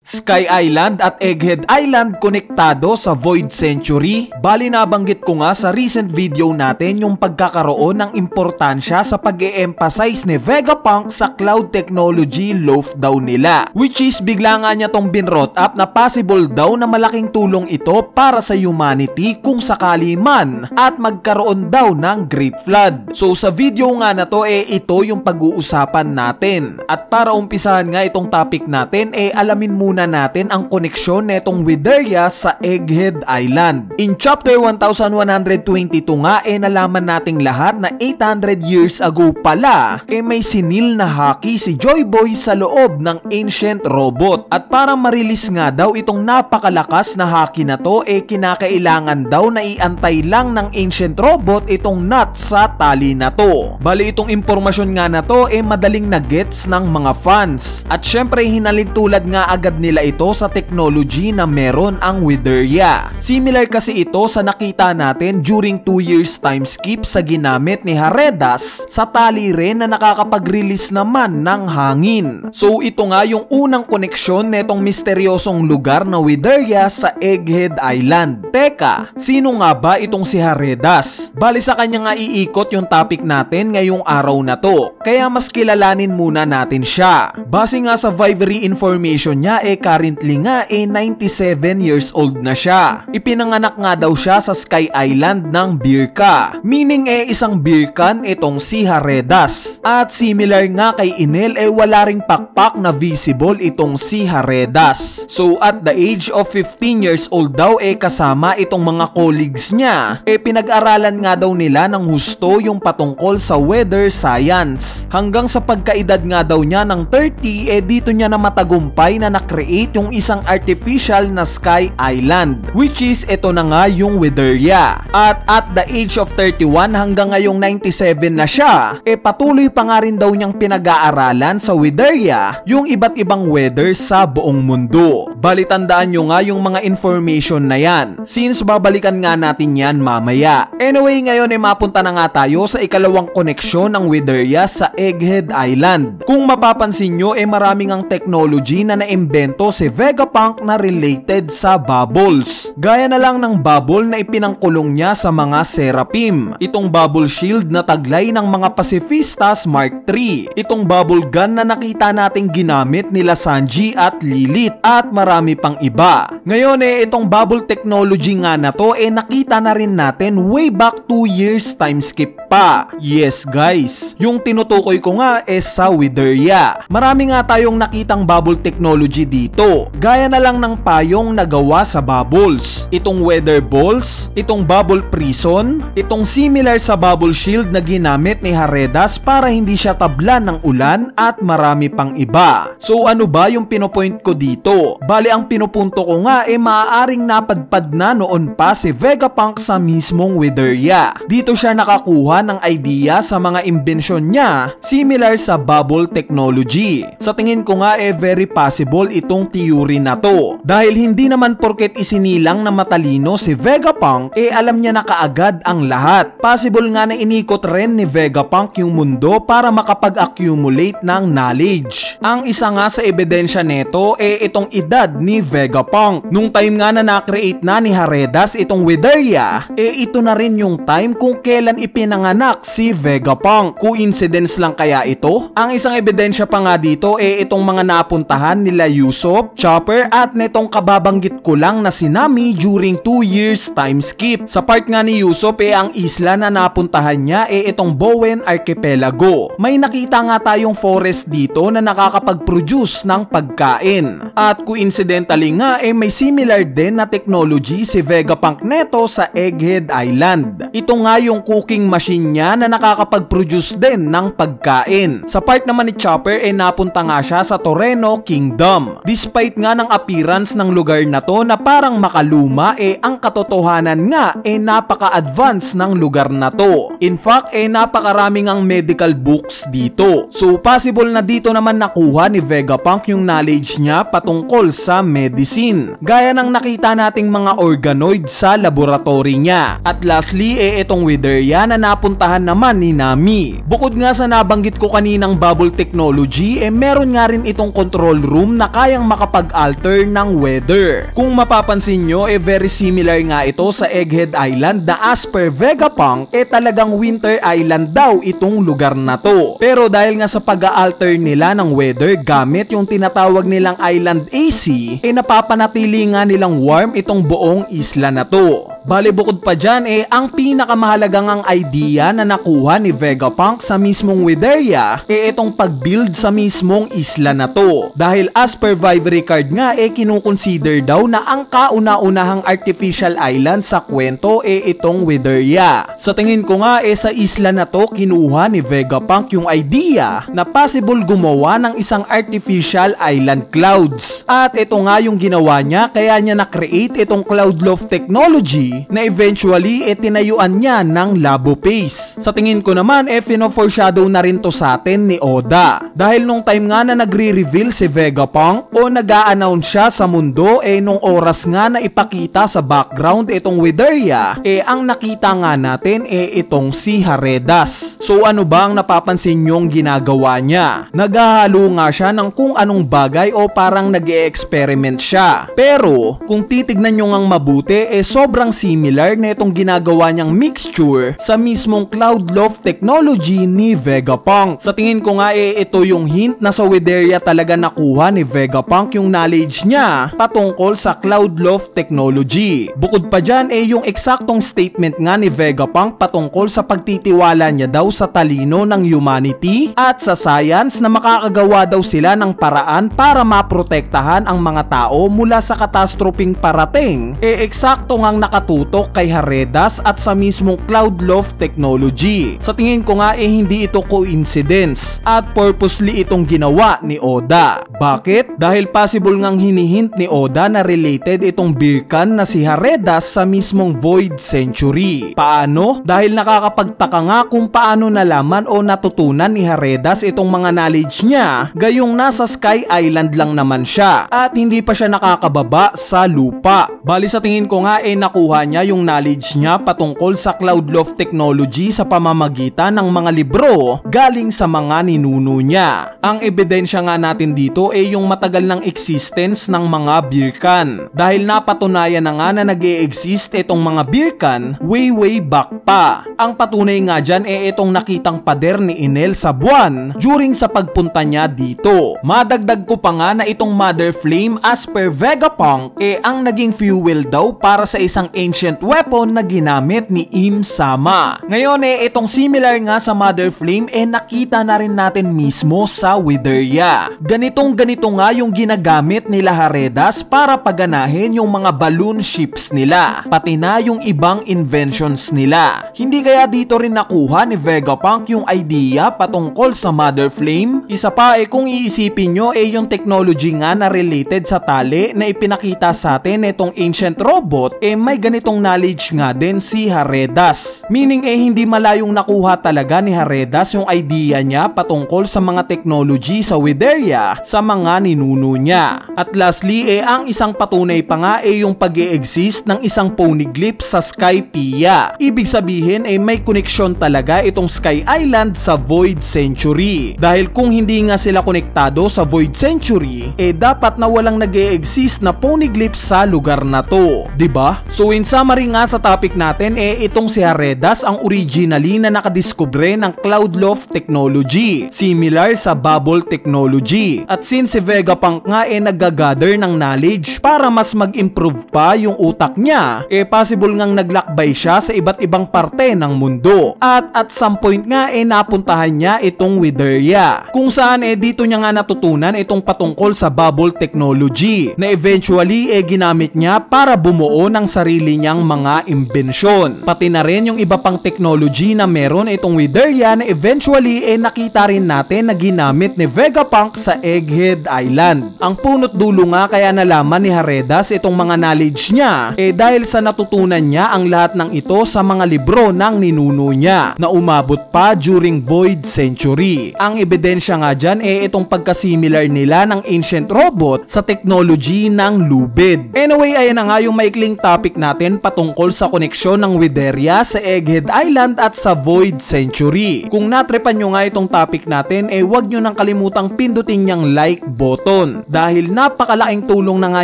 Sky Island at Egghead Island konektado sa Void Century. Bali nabanggit ko nga sa recent video natin yung pagkakaroon ng importansya sa pag-e-emphasize ni Vegapunk sa cloud technology lockdown nila. Which is bigla nga niya tong binrot up na possible daw na malaking tulong ito para sa humanity kung sakali man at magkaroon daw ng Great Flood. So sa video nga na to ito yung pag-uusapan natin. At para umpisahan nga itong topic natin alamin muna natin ang koneksyon netong Wideria sa Egghead Island. In chapter 1122 nga nalaman nating lahat na 800 years ago pala may sinil na haki si Joy Boy sa loob ng ancient robot. At para ma-release nga daw itong napakalakas na haki na to kinakailangan daw na iantay lang ng ancient robot itong nut sa tali na to. Bali itong impormasyon nga na to madaling na gets ng mga fans. At syempre hinalintulad nga agad nila ito sa technology na meron ang Wideria. Similar kasi ito sa nakita natin during 2 years time skip sa ginamit ni Haredas sa tali rin na nakakapag-release naman ng hangin. So ito nga yung unang koneksyon netong misteryosong lugar na Wideria sa Egghead Island. Teka, sino nga ba itong si Haredas? Bali sa kanya nga iikot yung topic natin ngayong araw na to. Kaya mas kilalanin muna natin siya. Base nga sa Vivery information niya currently nga 97 years old na siya. Ipinanganak nga daw siya sa Sky Island ng Birka. Meaning isang Birkan itong si Haredas. At similar nga kay Enel wala ring pakpak na visible itong si Haredas. So at the age of 15 years old daw kasama itong mga colleagues niya pinag-aralan nga daw nila ng husto yung patungkol sa weather science. Hanggang sa pagkaedad nga daw niya ng 30 dito niya na matagumpay na na-create yung isang artificial na Sky Island, which is ito na nga yung Wideria. At the age of 31 hanggang ngayong 97 na siya patuloy pa nga rin daw niyang pinag-aaralan sa Wideria yung iba't ibang weather sa buong mundo. Bali tandaan nyo nga yung mga information na yan since babalikan nga natin yan mamaya. Anyway ngayon mapunta na nga tayo sa ikalawang koneksyon ng Wideria sa Egghead Island. Kung mapapansin nyo maraming ang technology na naimbento si Vegapunk na related sa bubbles. Gaya na lang ng bubble na ipinangkulong niya sa mga Seraphim. Itong bubble shield na taglay ng mga Pacifistas Mark III. Itong bubble gun na nakita nating ginamit nila Sanji at Lilith at marami pang iba. Ngayon itong bubble technology nga na to nakita na rin natin way back 2 years time skip pa. Yes guys, yung tinutukoy ko nga sa Wideria. Marami nga tayong nakitang bubble technology dito. Gaya na lang ng payong nagawa sa bubbles. Itong weather balls, itong bubble prison, itong similar sa bubble shield na ginamit ni Haredas para hindi siya tablan ng ulan at marami pang iba. So ano ba yung pinopoint ko dito? Bali ang pinupunto ko nga maaaring napadpad na noon pa si Vegapunk sa mismong Wideria. Dito siya nakakuha ng idea sa mga imbensyon niya similar sa bubble technology. Sa tingin ko nga very possible itong theory na to. Dahil hindi naman porket isinilang na matalino si Vegapunk alam niya na kaagad ang lahat. Possible nga na inikot rin ni Vegapunk yung mundo para makapag-accumulate ng knowledge. Ang isa nga sa ebidensya neto itong edad ni Vegapunk. Nung time nga na na-create na ni Haredas itong Wideria ito na rin yung time kung kailan ipinanganak si Vegapunk. Coincidence lang kaya ito? Ang isang ebidensya pa nga dito itong mga napuntahan nila Usopp, Chopper at netong kababanggit ko lang na si Nami during 2 years time skip. Sa part nga ni Usopp ang isla na napuntahan niya itong Bowen Archipelago. May nakita nga tayong forest dito na nakakapag-produce ng pagkain. At coincidentally nga may similar din na technology si Vegapunk neto sa Egghead Island. Ito nga yung cooking machine niya na nakakapag-produce din ng pagkain. Sa part naman ni Chopper napunta nga siya sa Toreno Kingdom. Despite nga ng appearance ng lugar na to na parang makaluma ang katotohanan nga napaka-advance ng lugar na to. In fact napakaraming ang medical books dito. So possible na dito naman nakuha ni Vegapunk yung knowledge niya patungkol sa medicine, gaya ng nakita nating mga organoid sa laboratory niya. At lastly, itong Wideria na napuntahan naman ni Nami. Bukod nga sa nabanggit ko kaninang bubble technology, meron nga rin itong control room na kayang makapag-alter ng weather. Kung mapapansin nyo, very similar nga ito sa Egghead Island na as per Vegapunk, talagang winter island daw itong lugar na to. Pero dahil nga sa pag-alter nila ng weather gamit yung tinatawag nilang Island AC, napapanatili nga nilang warm itong buong isla na to. Bale bukod pa dyan, ang pinakamahalagang ang idea na nakuha ni Vegapunk sa mismong Wideria, itong pag-build sa mismong isla na to. Dahil as per Vivery card nga, kinukonsider daw na ang kauna-unahang artificial island sa kwento, itong Wideria. Sa tingin ko nga, sa isla na to, kinuha ni Vegapunk yung idea na possible gumawa ng isang artificial island clouds. At ito nga yung ginawa niya, kaya niya na-create itong Cloud Loft technology na eventually tinayuan niya ng Labo Pace. Sa tingin ko naman, fino-foreshadow na rin to sa atin ni Oda. Dahil nung time nga na nagre-reveal si Vegapunk o nag-a-announce siya sa mundo, nung oras nga na ipakita sa background itong Wideria, ang nakita nga natin itong si Haredas. So ano ba ang napapansin nyong ginagawa niya? Naghahalo nga siya ng kung anong bagay o parang nag-e-experiment siya. Pero kung titignan nyo ngang mabuti, sobrang similar na itong ginagawa niyang mixture sa mismong Cloud Loft technology ni Vegapunk. Sa tingin ko nga ito yung hint na sa Wideria talaga nakuha ni Vegapunk yung knowledge niya patungkol sa Cloud Loft technology. Bukod pa dyan yung eksaktong statement nga ni Vegapunk patungkol sa pagtitiwala niya daw sa talino ng humanity at sa science na makakagawa daw sila ng paraan para maprotektahan ang mga tao mula sa katastrofeng parating. Eksakto ngang nakatutok kay Haredas at sa mismong Cloud Loft technology. Sa tingin ko nga hindi ito coincidence at purposely itong ginawa ni Oda. Bakit? Dahil possible ngang hinihint ni Oda na related itong Birkan na si Haredas sa mismong Void Century. Paano? Dahil nakakapagtaka nga kung paano nalaman o natutunan ni Haredas itong mga knowledge niya, gayong nasa Sky Island lang naman siya at hindi pa siya nakakababa sa lupa. Bali sa tingin ko nga nakuha niya yung knowledge niya patungkol sa Cloud Loft technology sa pamamagitan ng mga libro galing sa mga ninuno niya. Ang ebidensya nga natin dito yung matagal ng existence ng mga Birkan. Dahil napatunayan na nga na nag-e-exist itong mga Birkan way back pa. Ang patunay nga dyan itong nakitang pader ni Enel sa buwan during sa pagpunta niya dito. Madagdag ko pa nga na itong Mother Flame as per Vegapunk ang naging fuel daw para sa isang ancient weapon na ginamit ni Im-sama. Ngayon itong similar nga sa Mother Flame nakita na rin natin mismo sa Wideria. Ganito nga yung ginagamit nila Haredas para paganahin yung mga balloon ships nila, pati na yung ibang inventions nila. Hindi kaya dito rin nakuha ni Vegapunk yung idea patungkol sa Mother Flame? Isa pa kung iisipin nyo yung technology nga na related sa tali na ipinakita sa atin itong ancient robot may ganitong knowledge nga din si Haredas. Meaning hindi malayong nakuha talaga ni Haredas yung idea niya patungkol sa mga technology sa Wideria sa mga ninuno niya. At lastly ang isang patunay pa nga yung pag-e-exist ng isang poneglyph sa Skypiea. Ibig sabihin may koneksyon talaga itong Sky Island sa Void Century. Dahil kung hindi nga sila konektado sa Void Century dapat na walang nag-e-exist na poneglyph sa lugar na to, diba? So in summary nga sa topic natin itong si Haredas ang originally na nakadiskubre ng Cloud Loft technology, similar sa bubble technology. At since si Vegapunk nga nag-gather ng knowledge para mas mag-improve pa yung utak niya, possible ngang naglakbay siya sa iba't ibang parte ng mundo. At some point nga napuntahan niya itong Wideria, kung saan dito niya nga natutunan itong patungkol sa bubble technology na eventually ginamit niya para bumuo ng sarili niyang mga imbensyon. Pati na rin yung iba pang technology na meron itong Wideria na eventually nakita rin natin na ginamit ni Vegapunk sa Egghead Island. Ang punot dulo nga kaya nalaman ni Haredas itong mga knowledge niya dahil sa natutunan niya ang lahat ng ito sa mga libro ng ng ninuno niya na umabot pa during Void Century. Ang ebidensya nga dyan itong pagkasimilar nila ng ancient robot sa technology ng lubid. Anyway, ayan na nga yung maikling topic natin patungkol sa koneksyon ng Wideria sa Egghead Island at sa Void Century. Kung natrepan nyo nga itong topic natin, huwag nyo nang kalimutang pindutin niyang like button dahil napakalaking tulong na nga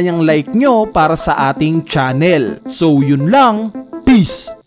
yung like nyo para sa ating channel. So yun lang, peace!